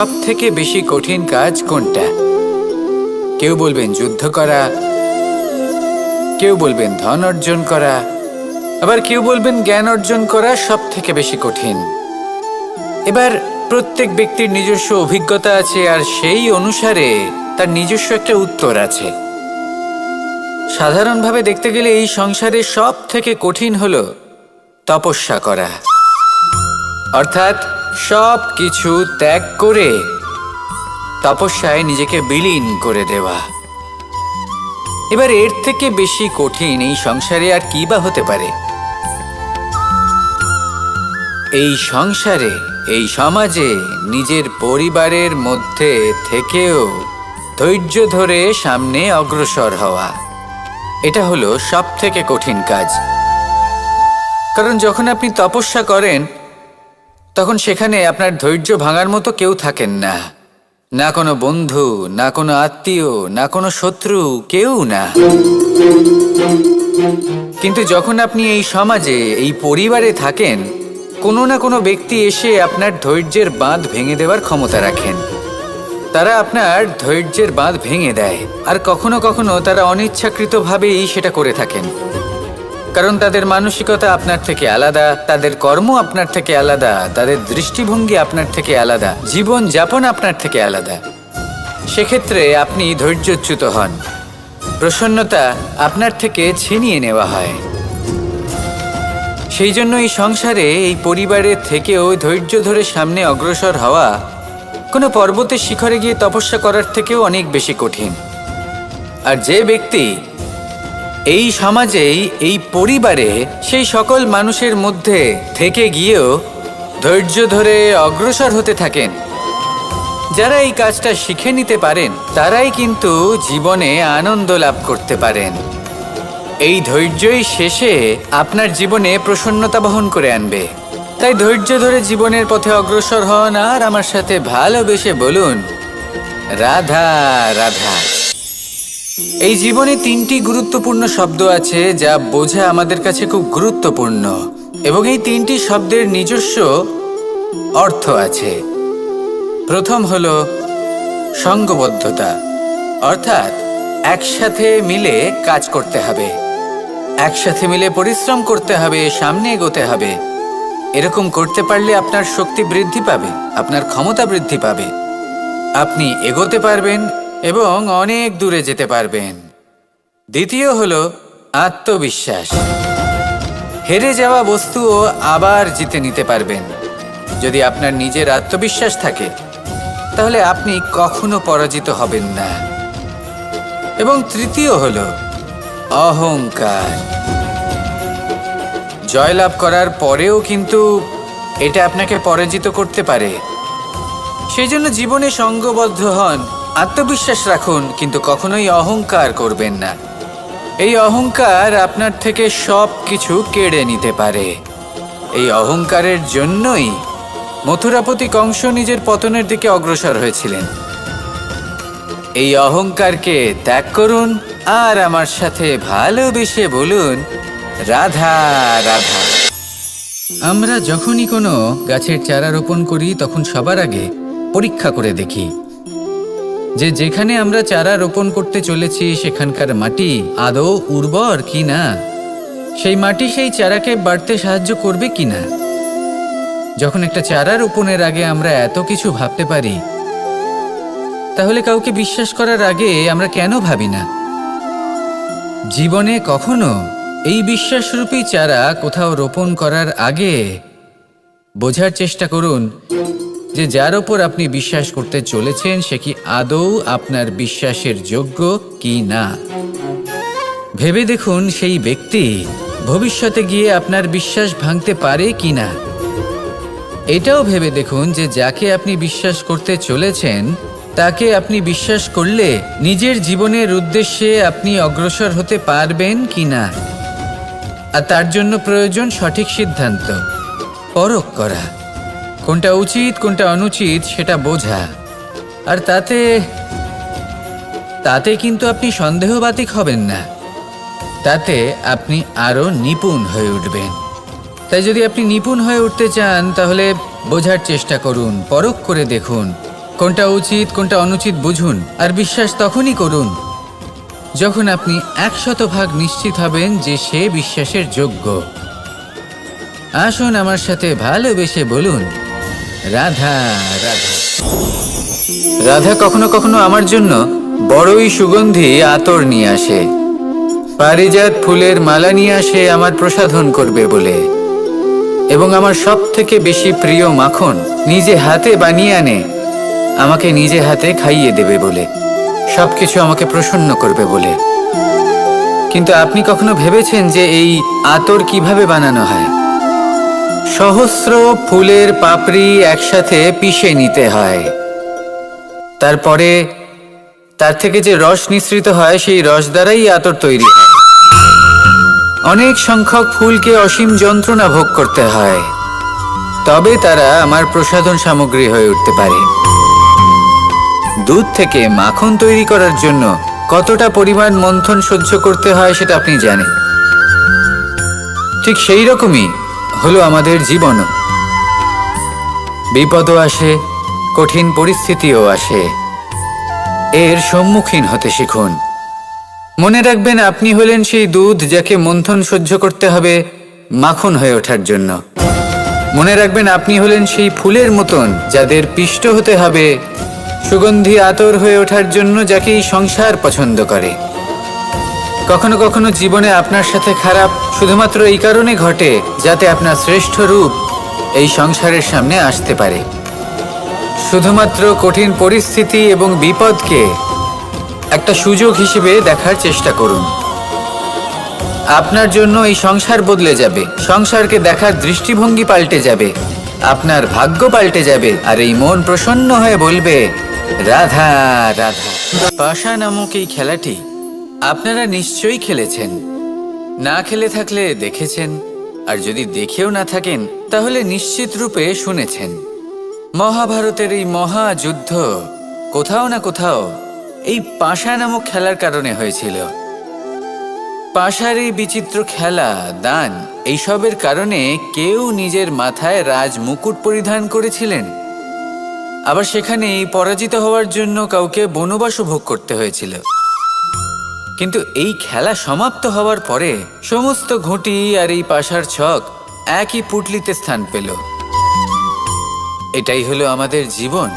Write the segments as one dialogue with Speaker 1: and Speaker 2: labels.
Speaker 1: সব থেকে বেশি কঠিন কাজ কোনটা? কেউ বলবেন যুদ্ধ করা, কেউ বলবেন ধন অর্জন করা, আবার কেউ বলবেন জ্ঞান অর্জন করা সব থেকে বেশি কঠিন। এবার প্রত্যেক ব্যক্তির নিজস্ব অভিজ্ঞতা আছে, আর সেই অনুসারে তার নিজস্ব একটা উত্তর আছে। সাধারণভাবে দেখতে গেলে এই সংসারে সব থেকে কঠিন হলো তপস্যা করা, অর্থাৎ সব কিছু ত্যাগ করে তপস্যায় নিজেকে বিলীন করে দেওয়া। এবার এর থেকে বেশি কঠিন এই সংসারে আর কি বা হতে পারে? এই সংসারে, এই সমাজে, নিজের পরিবারের মধ্যে থেকেও ধৈর্য ধরে সামনে অগ্রসর হওয়া, এটা হলো সব থেকে কঠিন কাজ। কারণ যখন আপনি তপস্যা করেন তখন সেখানে আপনার ধৈর্য ভাঙার মতো কেউ থাকেন না, না কোনো বন্ধু, না কোনো আত্মীয়, না কোনো শত্রু, কেউ না। কিন্তু যখন আপনি এই সমাজে, এই পরিবারে থাকেন, কোনো না কোনো ব্যক্তি এসে আপনার ধৈর্যের বাঁধ ভেঙে দেওয়ার ক্ষমতা রাখেন। তারা আপনার ধৈর্যের বাঁধ ভেঙে দেয়, আর কখনো কখনো তারা অনিচ্ছাকৃতভাবেই সেটা করে থাকেন। কারণ তাদের মানসিকতা আপনার থেকে আলাদা, তাদের কর্ম আপনার থেকে আলাদা, তাদের দৃষ্টিভঙ্গি আপনার থেকে আলাদা, জীবন যাপন আপনার থেকে আলাদা। সেক্ষেত্রে আপনি ধৈর্যচ্যুত হন, প্রসন্নতা আপনার থেকে ছিনিয়ে নেওয়া হয়। সেই জন্য এই সংসারে, এই পরিবারের থেকেও ধৈর্য ধরে সামনে অগ্রসর হওয়া কোনো পর্বতের শিখরে গিয়ে তপস্যা করার থেকেও অনেক বেশি কঠিন। আর যে ব্যক্তি এই সমাজেই, এই পরিবারে, সেই সকল মানুষের মধ্যে থেকে গিয়েও ধৈর্য ধরে অগ্রসর হতে থাকেন, যারা এই কাজটা শিখে নিতে পারেন, তারাই কিন্তু জীবনে আনন্দ লাভ করতে পারেন। এই ধৈর্যই শেষে আপনার জীবনে প্রসন্নতা বহন করে আনবে। তাই ধৈর্য ধরে জীবনের পথে অগ্রসর হন, আর আমার সাথে ভালোবেসে বলুন, রাধা রাধা। এই জীবনে তিনটি গুরুত্বপূর্ণ শব্দ আছে যা বোঝা আমাদের কাছে খুব গুরুত্বপূর্ণ, এবং এই তিনটি শব্দের নিজস্ব অর্থ আছে। প্রথম হলো সঙ্গবদ্ধতা, অর্থাৎ একসাথে মিলে কাজ করতে হবে, একসাথে মিলে পরিশ্রম করতে হবে, সামনে এগোতে হবে। এরকম করতে পারলে আপনার শক্তি বৃদ্ধি পাবে, আপনার ক্ষমতা বৃদ্ধি পাবে, আপনি এগোতে পারবেন এবং অনেক দূরে যেতে পারবেন। দ্বিতীয় হলো আত্মবিশ্বাস। হেরে যাওয়া বস্তুও আবার জিতে নিতে পারবেন। যদি আপনার নিজের আত্মবিশ্বাস থাকে তাহলে আপনি কখনো পরাজিত হবেন না। এবং তৃতীয় হলো অহংকার। জয়লাভ করার পরেও কিন্তু এটা আপনাকে পরাজিত করতে পারে। সেই জন্য জীবনে সঙ্গবদ্ধ হন, আত্মবিশ্বাস রাখুন, কিন্তু কখনোই অহংকার করবেন না। এই অহংকার আপনার থেকে সব কিছু কেড়ে নিতে পারে। এই অহংকারের জন্যই মথুরাপতি কংস নিজের পতনের দিকে অগ্রসর হয়েছিলেন। এই অহংকারকে ত্যাগ করুন, আর আমার সাথে ভালোবেসে বলুন, রাধা রাধা। আমরা যখনই কোনো গাছের চারা রোপণ করি তখন সবার আগে পরীক্ষা করে দেখি যে যেখানে আমরা চারা রোপণ করতে চলেছি সেখানকার মাটি আদৌ উর্বর কি না, সেই মাটি সেই চারাকে বাড়তে সাহায্য করবে কিনা। যখন একটা চারা রোপণের আগে আমরা এত কিছু ভাবতে পারি, তাহলে কাউকে বিশ্বাস করার আগে আমরা কেন ভাবি না? জীবনে কখনো এই বিশ্বাসরূপী চারা কোথাও রোপণ করার আগে বোঝার চেষ্টা করুন যে যার ওপর আপনি বিশ্বাস করতে চলেছেন সে কি আদৌ আপনার বিশ্বাসের যোগ্য কি না। ভেবে দেখুন সেই ব্যক্তি ভবিষ্যতে গিয়ে আপনার বিশ্বাস ভাঙতে পারে কি না। এটাও ভেবে দেখুন যে যাকে আপনি বিশ্বাস করতে চলেছেন তাকে আপনি বিশ্বাস করলে নিজের জীবনের উদ্দেশ্যে আপনি অগ্রসর হতে পারবেন কি না। আর তার জন্য প্রয়োজন সঠিক সিদ্ধান্ত, পরখ করা, কোনটা উচিত কোনটা অনুচিত সেটা বোঝা। আর তাতে কিন্তু আপনি সন্দেহবাতিক হবেন না, তাতে আপনি আরো নিপুণ হয়ে উঠবেন। তাই যদি আপনি নিপুণ হয়ে উঠতে চান তাহলে বোঝার চেষ্টা করুন, পরখ করে দেখুন কোনটা উচিত কোনটা অনুচিত বুঝুন আর বিশ্বাস তখনই করুন যখন আপনি 100% নিশ্চিত হবেন যে সে বিশ্বাসের যোগ্য। আসুন আমার সাথে ভালোবেসে বলুন, রাধা রাধা। রাধা কখনো কখনো আমার জন্য বড়ই সুগন্ধি আতর নিয়ে আসে, পারিজাত ফুলের মালা নিয়ে আসে আমার প্রসাধন করবে বলে, এবং আমার সব থেকে বেশি প্রিয় মাখন নিজে হাতে বানিয়ে আনে আমাকে নিজে হাতে খাইয়ে দেবে বলে, সবকিছু আমাকে প্রসন্ন করবে বলে। কিন্তু আপনি কখনো ভেবেছেন যে এই আতর কিভাবে বানানো হয়? সহস্র ফুলের পাপড়ি একসাথে পিষে নিতে হয়, তারপরে তার থেকে যে রস নিঃসৃত হয় সেই রস দ্বারাই আতর তৈরি হয়। অনেক সংখ্যক ফুলকে অসীম যন্ত্রণা ভোগ করতে হয়, তবে তারা আমার প্রসাধন সামগ্রী হয়ে উঠতে পারে। দুধ থেকে মাখন তৈরি করার জন্য কতটা পরিমাণ মন্থন সহ্য করতে হয় সেটা আপনি জানেন। ঠিক সেই রকমই হলো আমাদের জীবনও। বিপদও আসে, কঠিন পরিস্থিতিও আসে, এর সম্মুখীন হতে শিখুন। মনে রাখবেন, আপনি হলেন সেই দুধ যাকে মন্থন সহ্য করতে হবে মাখন হয়ে ওঠার জন্য। মনে রাখবেন, আপনি হলেন সেই ফুলের মতন যাদের পিষ্ট হতে হবে সুগন্ধি আতর হয়ে ওঠার জন্য, যাকে এই সংসার পছন্দ করে। কখনো কখনো জীবনে আপনার সাথে খারাপ শুধুমাত্র এই কারণে ঘটে যাতে আপনার শ্রেষ্ঠ রূপ এই সংসারের সামনে আসতে পারে। শুধুমাত্র কঠিন পরিস্থিতি এবং বিপদকে একটা সুযোগ হিসেবে দেখার চেষ্টা করুন। আপনার জন্য এই সংসার বদলে যাবে, সংসারকে দেখার দৃষ্টিভঙ্গি পাল্টে যাবে, আপনার ভাগ্য পাল্টে যাবে, আর এই মন প্রসন্ন হয়ে বলবে, রাধা রাধা। পাশা নামক এই খেলাটি আপনারা নিশ্চয়ই খেলেছেন, না খেলে থাকলে দেখেছেন, আর যদি দেখেও না থাকেন তাহলে নিশ্চিত রূপে শুনেছেন। মহাভারতের এই মহাযুদ্ধ কোথাও না কোথাও এই পাশা নামক খেলার কারণে হয়েছিল। পাশার এই বিচিত্র খেলা, দান, এইসবের কারণে কেউ নিজের মাথায় রাজ মুকুট পরিধান করেছিলেন, আবার সেখানেই পরাজিত হওয়ার জন্য কাউকে বনবাসও ভোগ করতে হয়েছিল। কিন্তু এই খেলা সমাপ্ত হওয়ার পরে সমস্ত ঘুঁটি আর এই পাশার ছক একই পুটলিতে স্থান পেল। এটাই হলো আমাদের জীবন।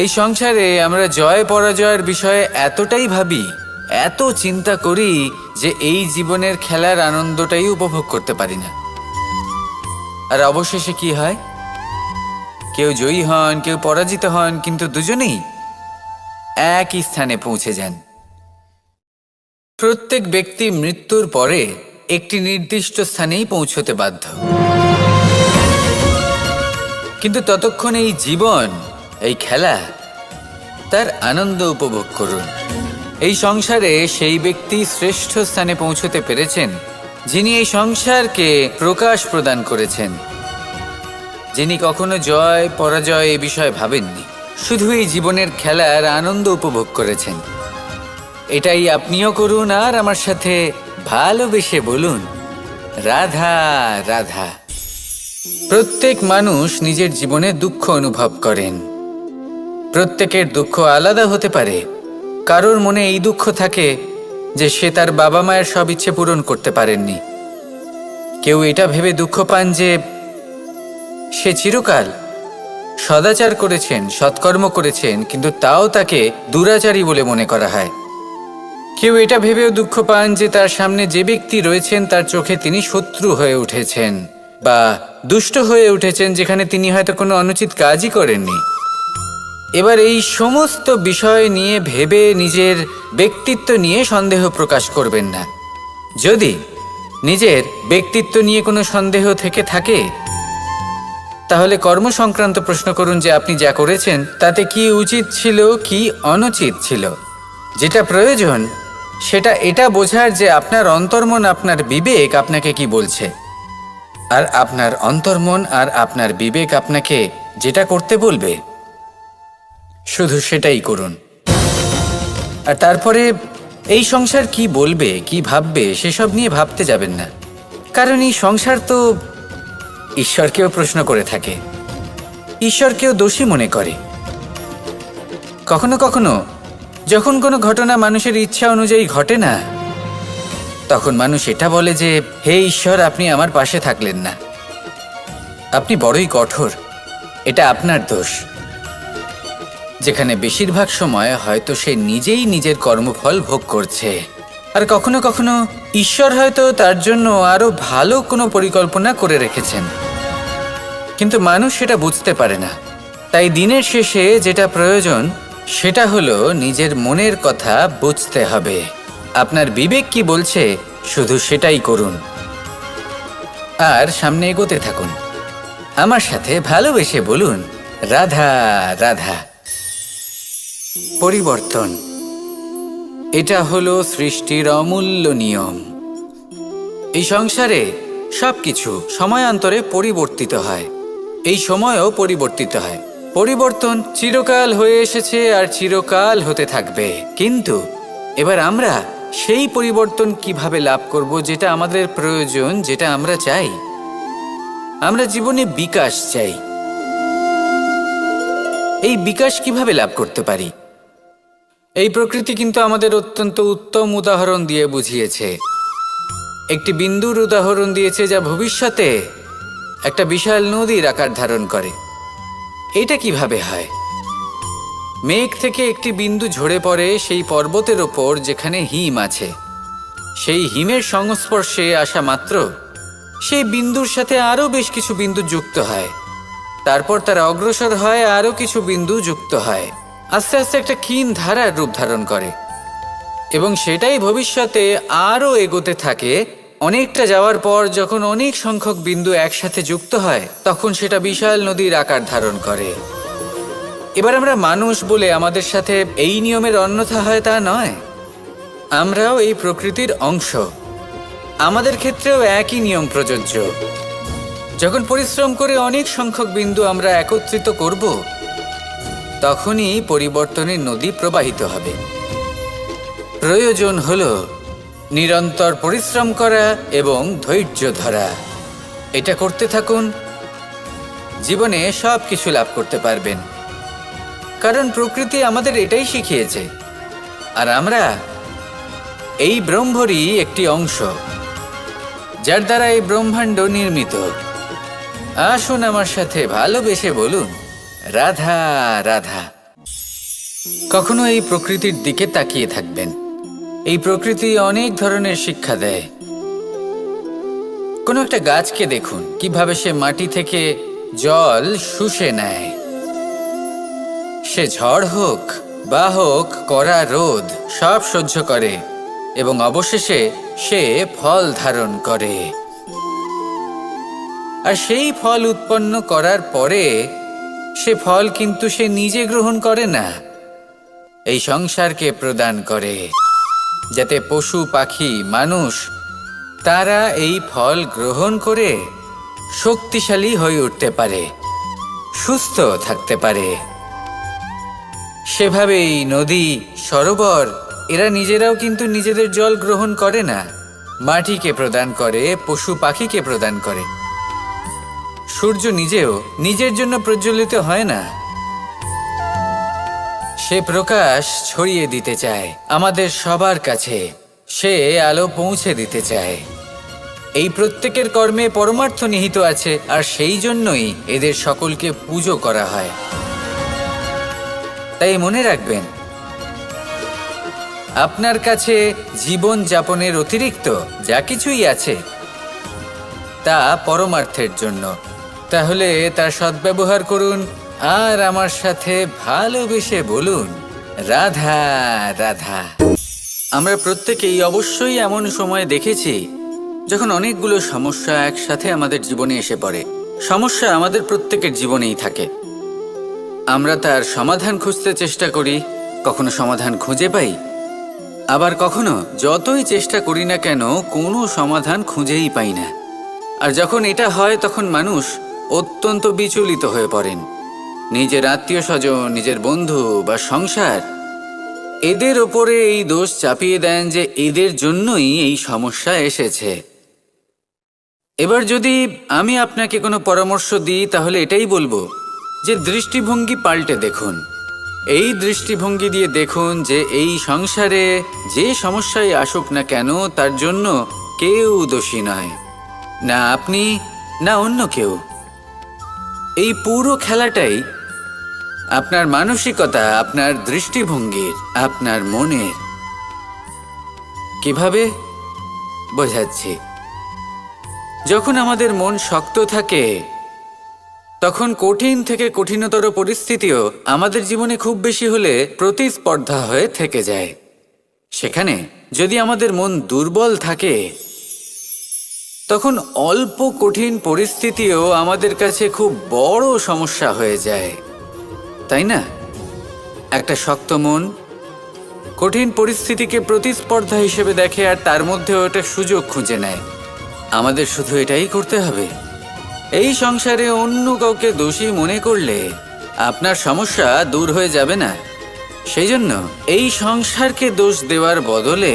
Speaker 1: এই সংসারে আমরা জয় পরাজয়ের বিষয়ে এতটাই ভাবি, এত চিন্তা করি যে এই জীবনের খেলার আনন্দটাই উপভোগ করতে পারি না। আর অবশেষে কি হয়? কেউ জয়ী হন, কেউ পরাজিত হন, কিন্তু দুজনেই একই স্থানে পৌঁছে যান। প্রত্যেক ব্যক্তি মৃত্যুর পরে একটি নির্দিষ্ট স্থানেই পৌঁছতে বাধ্য, কিন্তু ততক্ষণ এই জীবন, এই খেলা, তার আনন্দ উপভোগ করুন। এই সংসারে সেই ব্যক্তি শ্রেষ্ঠ স্থানে পৌঁছতে পেরেছেন যিনি এই সংসারকে প্রকাশ প্রদান করেছেন, যিনি কখনো জয় পরাজয় এ বিষয়ে ভাবেননি, শুধু এই জীবনের খেলার আনন্দ উপভোগ করেছেন। এটাই আপনিও করুন আর আমার সাথে ভালোবেসে বলুন, রাধা রাধা। প্রত্যেক মানুষ নিজের জীবনে দুঃখ অনুভব করেন। প্রত্যেকের দুঃখ আলাদা হতে পারে। কারোর মনে এই দুঃখ থাকে যে সে তার বাবা মায়ের সব ইচ্ছে পূরণ করতে পারেননি। কেউ এটা ভেবে দুঃখ পান যে সে চিরকাল সদাচার করেছেন, সৎকর্ম করেছেন, কিন্তু তাও তাকে দুরাচারী বলে মনে করা হয়। কেউ এটা ভেবেও দুঃখ পান যে তার সামনে যে ব্যক্তি রয়েছেন তার চোখে তিনি শত্রু হয়ে উঠেছেন বা দুষ্ট হয়ে উঠেছেন, যেখানে তিনি হয়তো কোনো অনুচিত কাজই করেননি। এবার এই সমস্ত বিষয় নিয়ে ভেবে নিজের ব্যক্তিত্ব নিয়ে সন্দেহ প্রকাশ করবেন না। যদি নিজের ব্যক্তিত্ব নিয়ে কোনো সন্দেহ থেকে থাকে তাহলে কর্ম সংক্রান্ত প্রশ্ন করুন যে আপনি যা করেছেন তাতে কি উচিত ছিল, কি অনুচিত ছিল। যেটা প্রয়োজন সেটা এটা বোঝার যে আপনার অন্তর্মন, আপনার বিবেক আপনাকে কি বলছে, আর আপনার অন্তর্মন আর আপনার বিবেক আপনাকে যেটা করতে বলবে শুধু সেটাই করুন। আর তারপরে এই সংসার কি বলবে, কি ভাববে সেসব নিয়ে ভাবতে যাবেন না, কারণ এই সংসার তো ঈশ্বরকেও প্রশ্ন করে থাকে। ঈশ্বরকেও দোষী মনে করে। কখনো কখনো যখন কোনো ঘটনা মানুষের ইচ্ছা অনুযায়ী ঘটে না, তখন মানুষ এটা বলে যে, হে ঈশ্বর, আপনি আমার পাশে থাকলেন না, আপনি বড়ই কঠোর, এটা আপনার দোষ। যেখানে বেশিরভাগ সময় হয়তো সে নিজেই নিজের কর্মফল ভোগ করছে। আর কখনো কখনো ঈশ্বর হয়তো তার জন্য আরো ভালো কোনো পরিকল্পনা করে রেখেছেন, কিন্তু মানুষ সেটা বুঝতে পারে না। তাই দিনের শেষে যেটা প্রয়োজন সেটা হলো নিজের মনের কথা বুঝতে হবে। আপনার বিবেক কি বলছে শুধু সেটাই করুন আর সামনে এগোতে থাকুন। আমার সাথে ভালোবেসে বলুন, রাধা রাধা। পরিবর্তন, এটা হলো সৃষ্টির অমূল্য নিয়ম। এই সংসারে সবকিছু সময়ান্তরে পরিবর্তিত হয়, এই সময়ও পরিবর্তিত হয়। পরিবর্তন চিরকাল হয়ে এসেছে আর চিরকাল হতে থাকবে। কিন্তু এবার আমরা সেই পরিবর্তন কিভাবে লাভ করব যেটা আমাদের প্রয়োজন, যেটা আমরা চাই? আমরা জীবনে বিকাশ চাই। এই বিকাশ কিভাবে লাভ করতে পারি? এই প্রকৃতি কিন্তু আমাদের অত্যন্ত উত্তম উদাহরণ দিয়ে বুঝিয়েছে। একটি বিন্দুর উদাহরণ দিয়েছে যা ভবিষ্যতে একটা বিশাল নদীর আকার ধারণ করে। এটা কিভাবে হয়? মেঘ থেকে একটি বিন্দু ঝরে পড়ে সেই পর্বতের ওপর যেখানে হিম আছে। সেই হিমের সংস্পর্শে আসা মাত্র সেই বিন্দুর সাথে আরও বেশ কিছু বিন্দু যুক্ত হয়। তারপর তারা অগ্রসর হয়, আরও কিছু বিন্দু যুক্ত হয়, আস্তে আস্তে একটা ক্ষীণ ধারার রূপ ধারণ করে এবং সেটাই ভবিষ্যতে আরও এগোতে থাকে। অনেকটা যাওয়ার পর যখন অনেক সংখ্যক বিন্দু একসাথে যুক্ত হয়, তখন সেটা বিশাল নদীর আকার ধারণ করে। এবার আমরা মানুষ বলে আমাদের সাথে এই নিয়মের অন্যথা হয় তা নয়। আমরাও এই প্রকৃতির অংশ, আমাদের ক্ষেত্রেও একই নিয়ম প্রযোজ্য। যখন পরিশ্রম করে অনেক সংখ্যক বিন্দু আমরা একত্রিত করব, তখনই পরিবর্তনের নদী প্রবাহিত হবে। প্রয়োজন হলো নিরন্তর পরিশ্রম করা এবং ধৈর্য ধরা। এটা করতে থাকুন, জীবনে সব কিছু লাভ করতে পারবেন। কারণ প্রকৃতি আমাদের এটাই শিখিয়েছে, আর আমরা এই ব্রহ্মরই একটি অংশ, যার দ্বারা এই ব্রহ্মাণ্ড নির্মিত। আসুন আমার সাথে ভালোবেসে বলুন, রাধা রাধা। কখনো এই প্রকৃতির দিকে তাকিয়ে থাকবেন। এই প্রকৃতি অনেক ধরনের শিক্ষা দেয়। কোনো একটা গাছকে দেখুন, কিভাবে সে মাটি থেকে জল শুষে নেয়। সে ঝড় হোক বা হোক কড়া রোদ, সব সহ্য করে এবং অবশেষে সে ফল ধারণ করে। আর সেই ফল উৎপন্ন করার পরে সে ফল কিন্তু সে নিজে গ্রহণ করে না, এই সংসারকে প্রদান করে, যাতে পশু পাখি মানুষ তারা এই ফল গ্রহণ করে শক্তিশালী হয়ে উঠতে পারে, সুস্থ থাকতে পারে। সেভাবেই নদী, সরোবর এরা নিজেরাও কিন্তু নিজেদের জল গ্রহণ করে না, মাটিকে প্রদান করে, পশু পাখিকে প্রদান করে। সূর্য নিজেও নিজের জন্য প্রজ্বলিত হয় না, সে প্রকাশ ছড়িয়ে দিতে চায় আমাদের সবার কাছে, সে আলো পৌঁছে দিতে চায়। এই প্রত্যেকের কর্মে পরমার্থ নিহিত আছে, আর সেই জন্যই এদের সকলকে পুজো করা হয়। তাই মনে রাখবেন, আপনার কাছে জীবন যাপনের অতিরিক্ত যা কিছুই আছে তা পরমার্থের জন্য। তাহলে তার সদ্ব্যবহার করুন আর আমার সাথে ভালোবেসে বলুন, রাধা রাধা। আমরা প্রত্যেকেই অবশ্যই এমন সময় দেখেছি যখন অনেকগুলো সমস্যা একসাথে আমাদের জীবনে এসে পড়ে। সমস্যা আমাদের প্রত্যেকের জীবনেই থাকে। আমরা তার সমাধান খুঁজতে চেষ্টা করি, কখনো সমাধান খুঁজে পাই, আবার কখনো যতই চেষ্টা করি না কেন কোনো সমাধান খুঁজেই পাই না। আর যখন এটা হয় তখন মানুষ অত্যন্ত বিচলিত হয়ে পড়েন। নিজের আত্মীয় স্বজন, নিজের বন্ধু বা সংসার, এদের ওপরে এই দোষ চাপিয়ে দেন যে এদের জন্যই এই সমস্যা এসেছে। এবার যদি আমি আপনাকে কোনো পরামর্শ দিই, তাহলে এটাই বলবো যে দৃষ্টিভঙ্গি পাল্টে দেখুন। এই দৃষ্টিভঙ্গি দিয়ে দেখুন যে এই সংসারে যে সমস্যায় আসুক না কেন তার জন্য কেউ দোষী নয়, না আপনি না অন্য কেউ। এই পুরো খেলাটাই আপনার মানসিকতা, আপনার দৃষ্টিভঙ্গির, আপনার মনের। কিভাবে বোঝাচ্ছি, যখন আমাদের মন শক্ত থাকে তখন কঠিন থেকে কঠিনতর পরিস্থিতিও আমাদের জীবনে খুব বেশি হলে প্রতিস্পর্ধা হয়ে থেকে যায়। সেখানে যদি আমাদের মন দুর্বল থাকে তখন অল্প কঠিন পরিস্থিতিও আমাদের কাছে খুব বড় সমস্যা হয়ে যায়, তাই না? একটা শক্ত মন কঠিন পরিস্থিতিকে প্রতিস্পর্ধা হিসেবে দেখে আর তার মধ্যেও একটা সুযোগ খুঁজে নেয়। আমাদের শুধু এটাই করতে হবে। এই সংসারে অন্য কাউকে দোষী মনে করলে আপনার সমস্যা দূর হয়ে যাবে না। সেই জন্য এই সংসারকে দোষ দেওয়ার বদলে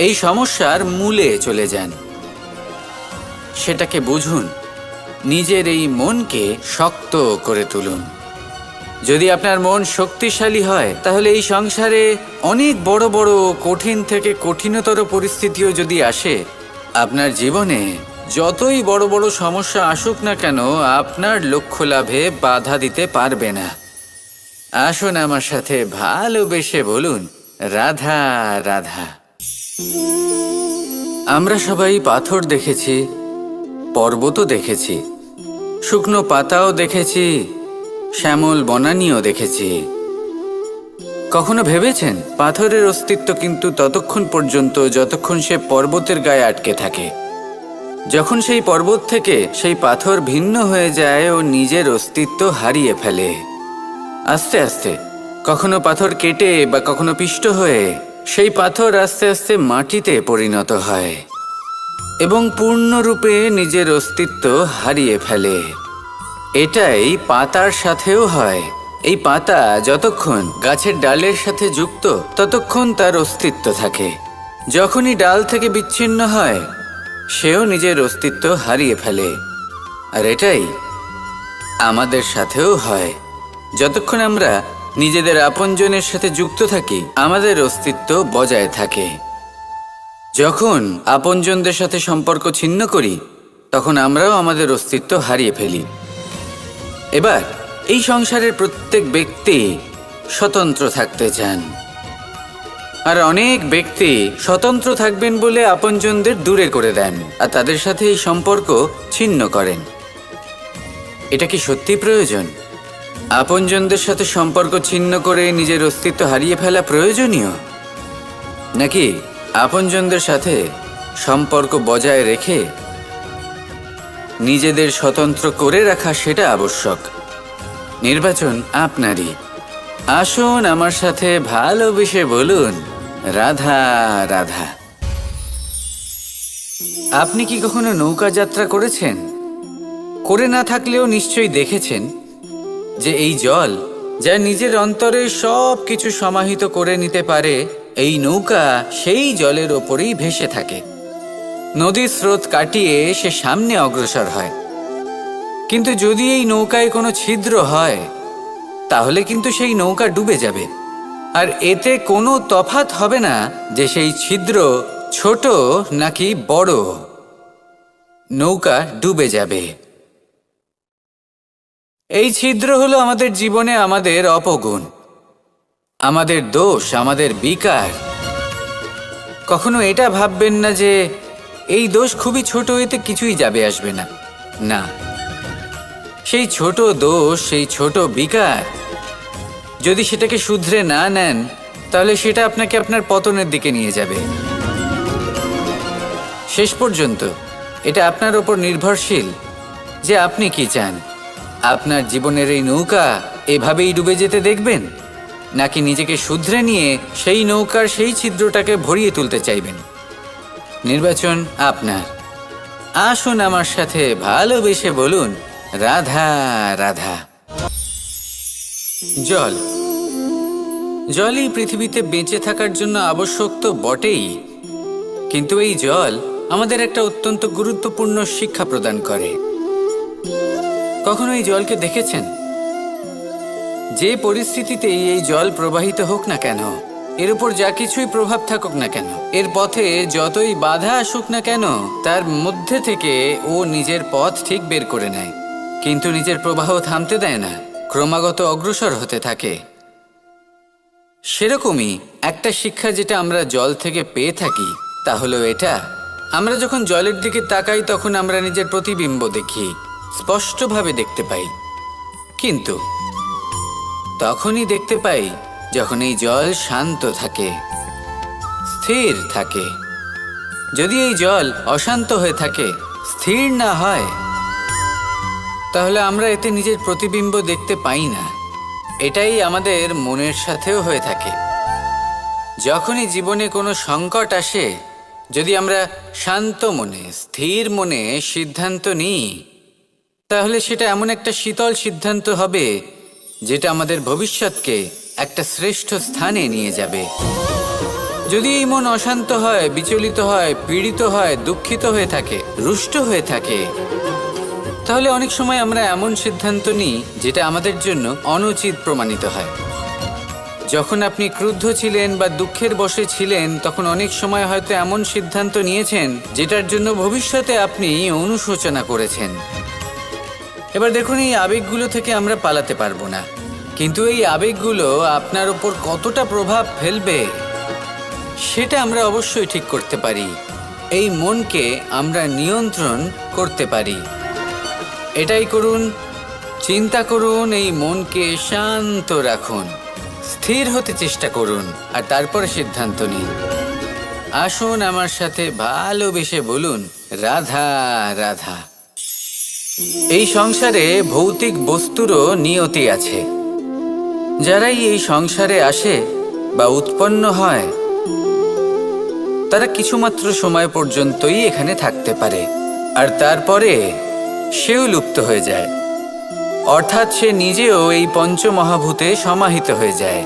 Speaker 1: এই সমস্যার মূলে চলে যান, সেটাকে বুঝুন, নিজের এই মনকে শক্ত করে তুলুন। যদি আপনার মন শক্তিশালী হয় তাহলে এই সংসারে অনেক বড় বড় কঠিন থেকে কঠিনতর পরিস্থিতিও যদি আসে, আপনার জীবনে যতই বড় বড় সমস্যা আসুক না কেন আপনার লক্ষ্য লাভে বাধা দিতে পারবে না। আসুন আমার সাথে ভালোবেসে বলুন, রাধা রাধা। আমরা সবাই পাথর দেখেছি, পর্বতও দেখেছি, শুকনো পাতাও দেখেছি, শ্যামল বনানীও দেখেছি। কখনো ভেবেছেন পাথরের অস্তিত্ব কিন্তু ততক্ষণ পর্যন্ত যতক্ষণ সে পর্বতের গায়ে আটকে থাকে। যখন সেই পর্বত থেকে সেই পাথর ভিন্ন হয়ে যায় ও নিজের অস্তিত্ব হারিয়ে ফেলে। আস্তে আস্তে কখনো পাথর কেটে বা কখনো পিষ্ট হয়ে সেই পাথর আস্তে আস্তে মাটিতে পরিণত হয় এবং পূর্ণরূপে নিজের অস্তিত্ব হারিয়ে ফেলে। এটাই পাতার সাথেও হয়। এই পাতা যতক্ষণ গাছের ডালের সাথে যুক্ত ততক্ষণ তার অস্তিত্ব থাকে। যখনই ডাল থেকে বিচ্ছিন্ন হয় সেও নিজের অস্তিত্ব হারিয়ে ফেলে। আর এটাই আমাদের সাথেও হয়। যতক্ষণ আমরা নিজেদের আপনজনের সাথে যুক্ত থাকি আমাদের অস্তিত্ব বজায় থাকে। যখন আপনজনদের সাথে সম্পর্ক ছিন্ন করি তখন আমরাও আমাদের অস্তিত্ব হারিয়ে ফেলি। এবার এই সংসারের প্রত্যেক ব্যক্তি স্বতন্ত্র থাকতে চান, আর অনেক ব্যক্তি স্বতন্ত্র থাকবেন বলে আপনজনদের দূরে করে দেন আর তাদের সাথে এই সম্পর্ক ছিন্ন করেন। এটা কি সত্যি প্রয়োজন? আপনজনদের সাথে সম্পর্ক ছিন্ন করে নিজের অস্তিত্ব হারিয়ে ফেলা প্রয়োজনীয়, নাকি আপনজনদের সাথে সম্পর্ক বজায় রেখে নিজেদের স্বতন্ত্র করে রাখা সেটা আবশ্যক? নির্বাচন আপনারই। আসুন আমার সাথে ভালোবেসে বলুন, রাধা রাধা। আপনি কি কখনো নৌকা যাত্রা করেছেন? করে না থাকলেও নিশ্চয়ই দেখেছেন যে এই জল যা নিজের অন্তরে সব কিছু সমাহিত করে নিতে পারে, এই নৌকা সেই জলের ওপরেই ভেসে থাকে। নদীর স্রোত কাটিয়ে সে সামনে অগ্রসর হয়। কিন্তু যদি এই নৌকায় কোনো ছিদ্র হয় তাহলে কিন্তু সেই নৌকা ডুবে যাবে। আর এতে কোনো তফাৎ হবে না যে সেই ছিদ্র ছোট নাকি বড়, নৌকা ডুবে যাবে। এই ছিদ্র হলো আমাদের জীবনে আমাদের অপগুণ, আমাদের দোষ, আমাদের বিকার। কখনো এটা ভাববেন না যে এই দোষ খুবই ছোট, এতে কিছুই যাবে আসবে না। না, সেই ছোট দোষ, সেই ছোট বিকার যদি সেটাকে শুধরে না নেন তাহলে সেটা আপনাকে আপনার পতনের দিকে নিয়ে যাবে। শেষ পর্যন্ত এটা আপনার ওপর নির্ভরশীল যে আপনি কি চান। আপনার জীবনের এই নৌকা এভাবেই ডুবে যেতে দেখবেন, নাকি নিজেকে শুধরে নিয়ে সেই নৌকার সেই ছিদ্রটাকে ভরিয়ে তুলতে চাইবেন? নির্বাচন আপনার। আসুন আমার সাথে ভালোবেসে বলুন, রাধা রাধা। জল, জলই পৃথিবীতে বেঁচে থাকার জন্য আবশ্যক তো বটেই, কিন্তু এই জল আমাদের একটা অত্যন্ত গুরুত্বপূর্ণ শিক্ষা প্রদান করে। কখনো এই জলকে দেখেছেন? যে পরিস্থিতিতেই এই জল প্রবাহিত হোক না কেন, এর উপর যা কিছুই প্রভাব থাকুক না কেন, এর পথে যতই বাধা আসুক না কেন, তার মধ্যে থেকে ও নিজের পথ ঠিক বের করে নেয়, কিন্তু নিজের প্রবাহ থামতে দেয় না, ক্রমাগত অগ্রসর হতে থাকে। সেরকমই একটা শিক্ষা যেটা আমরা জল থেকে পেয়ে থাকি তা হলো এটা: আমরা যখন জলের দিকে তাকাই তখন আমরা নিজের প্রতিবিম্ব দেখি, স্পষ্টভাবে দেখতে পাই, কিন্তু তখনই দেখতে পাই যখন এই জল শান্ত থাকে, স্থির থাকে। যদি এই জল অশান্ত হয়ে থাকে, স্থির না হয়, তাহলে আমরা এতে নিজের প্রতিবিম্ব দেখতে পাই না। এটাই আমাদের মনের সাথেও হয়ে থাকে। যখনই জীবনে কোনো সংকট আসে, যদি আমরা শান্ত মনে, স্থির মনে সিদ্ধান্ত নিই, তাহলে সেটা এমন একটা শীতল সিদ্ধান্ত হবে যেটা আমাদের ভবিষ্যৎকে একটা শ্রেষ্ঠ স্থানে নিয়ে যাবে। যদি এই মন অশান্ত হয়, বিচলিত হয়, পীড়িত হয়, দুঃখিত হয়ে থাকে, রুষ্ট হয়ে থাকে, তাহলে অনেক সময় আমরা এমন সিদ্ধান্ত নিই যেটা আমাদের জন্য অনুচিত প্রমাণিত হয়। যখন আপনি ক্রুদ্ধ ছিলেন বা দুঃখের বশে ছিলেন, তখন অনেক সময় হয়তো এমন সিদ্ধান্ত নিয়েছেন যেটার জন্য ভবিষ্যতে আপনি অনুশোচনা করেছেন। এবার দেখুন, এই আবেগগুলো থেকে আমরা পালাতে পারবো না, কিন্তু এই আবেগগুলো আপনার উপর কতটা প্রভাব ফেলবে সেটা আমরা অবশ্যই ঠিক করতে পারি। এই মনকে আমরা নিয়ন্ত্রণ করতে পারি। এটাই করুন, চিন্তা করুন, এই মনকে শান্ত রাখুন, স্থির হতে চেষ্টা করুন, আর তারপরে সিদ্ধান্ত নিন। আসুন আমার সাথে ভালোবেসে বলুন, রাধা রাধা। এই সংসারে ভৌতিক বস্তুরও নিয়তি আছে। যারাই এই সংসারে আসে বা উৎপন্ন হয়, তারা কিছুমাত্র সময় পর্যন্তই এখানে থাকতে পারে, আর তারপরে সেও লুপ্ত হয়ে যায়, অর্থাৎ সে নিজেও এই পঞ্চমহাভূতে সমাহিত হয়ে যায়।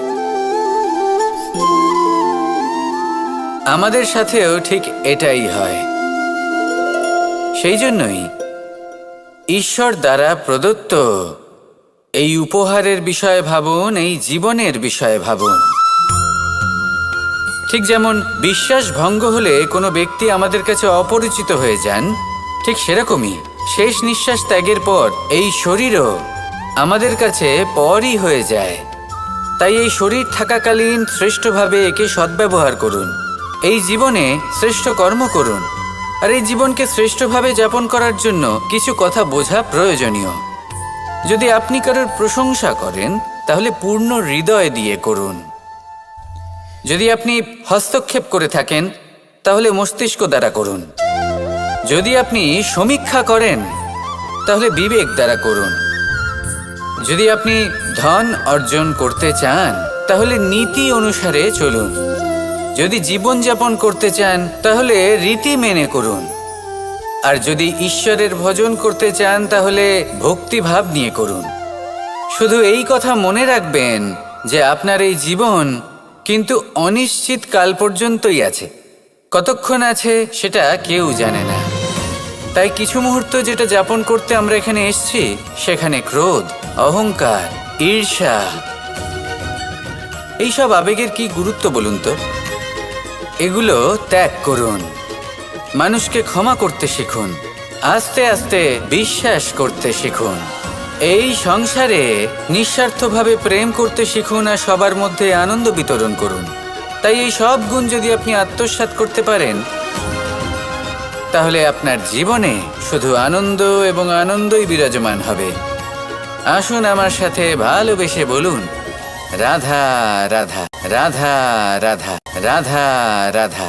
Speaker 1: আমাদের সাথেও ঠিক এটাই হয়। সেই জন্যই ঈশ্বর দ্বারা প্রদত্ত এই উপহারের বিষয়ে ভাবুন, এই জীবনের বিষয়ে ভাবুন। ঠিক যেমন বিশ্বাস ভঙ্গ হলে কোনো ব্যক্তি আমাদের কাছে অপরিচিত হয়ে যান, ঠিক সেরকমই শেষ নিঃশ্বাস ত্যাগের পর এই শরীরও আমাদের কাছে পরই হয়ে যায়। তাই এই শরীর থাকাকালীন শ্রেষ্ঠভাবে একে সদ্ব্যবহার করুন, এই জীবনে শ্রেষ্ঠ কর্ম করুন, আর এই জীবনকে শ্রেষ্ঠভাবে যাপন করার জন্য কিছু কথা বোঝা প্রয়োজনীয়। যদি আপনি কারোর প্রশংসা করেন, তাহলে পূর্ণ হৃদয় দিয়ে করুন। যদি আপনি হস্তক্ষেপ করে থাকেন, তাহলে মস্তিষ্ক দ্বারা করুন। যদি আপনি সমীক্ষা করেন, তাহলে বিবেক দ্বারা করুন। যদি আপনি ধন অর্জন করতে চান, তাহলে নীতি অনুসারে চলুন। যদি জীবনযাপন করতে চান, তাহলে রীতি মেনে করুন। আর যদি ঈশ্বরের ভজন করতে চান, তাহলে ভক্তিভাব নিয়ে করুন। শুধু এই কথা মনে রাখবেন যে আপনার এই জীবন কিন্তু অনিশ্চিত কাল পর্যন্তই আছে। কতক্ষণ আছে সেটা কেউ জানে না। তাই কিছু মুহূর্ত যেটা যাপন করতে আমরা এখানে এসেছি, সেখানে ক্রোধ, অহংকার, ঈর্ষা, এইসব আবেগের কি গুরুত্ব বলুন তো? এগুলো ত্যাগ করুন। মানুষকে ক্ষমা করতে শিখুন, আস্তে আস্তে বিশ্বাস করতে শিখুন। এই সংসারে নিঃস্বার্থভাবে প্রেম করতে শিখুন, আর সবার মধ্যে আনন্দ বিতরণ করুন। তাই এই সব গুণ যদি আপনি আত্মসাৎ করতে পারেন, তাহলে আপনার জীবনে শুধু আনন্দ এবং আনন্দই বিরাজমান হবে। আসুন আমার সাথে ভালোবেসে বলুন, রাধা রাধা, রাধা রাধা, রাধা রাধা।